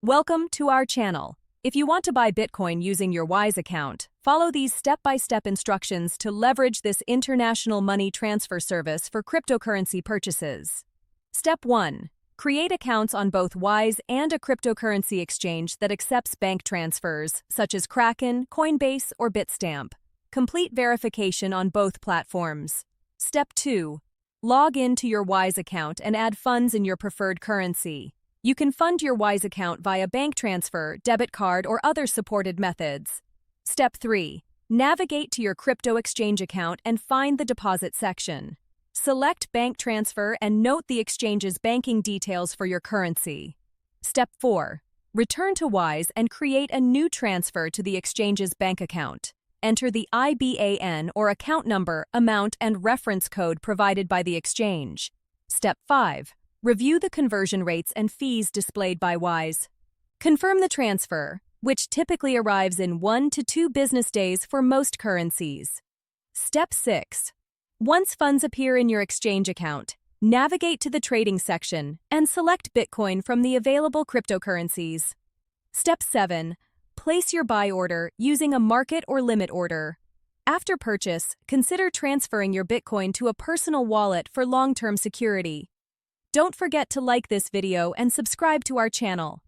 Welcome to our channel. If you want to buy Bitcoin using your Wise account, follow these step-by-step instructions to leverage this international money transfer service for cryptocurrency purchases. Step 1. Create accounts on both Wise and a cryptocurrency exchange that accepts bank transfers, such as Kraken, Coinbase, or Bitstamp. Complete verification on both platforms. Step 2. Log in to your Wise account and add funds in your preferred currency. You can fund your Wise account via bank transfer, debit card, or other supported methods. Step 3. Navigate to your crypto exchange account and find the deposit section. Select bank transfer and note the exchange's banking details for your currency. Step 4. Return to Wise and create a new transfer to the exchange's bank account. Enter the IBAN or account number, amount, and reference code provided by the exchange. Step 5. Review the conversion rates and fees displayed by Wise. Confirm the transfer, which typically arrives in 1 to 2 business days for most currencies. Step 6. Once funds appear in your exchange account, navigate to the trading section and select Bitcoin from the available cryptocurrencies. Step 7. Place your buy order using a market or limit order. After purchase, consider transferring your Bitcoin to a personal wallet for long-term security. Don't forget to like this video and subscribe to our channel.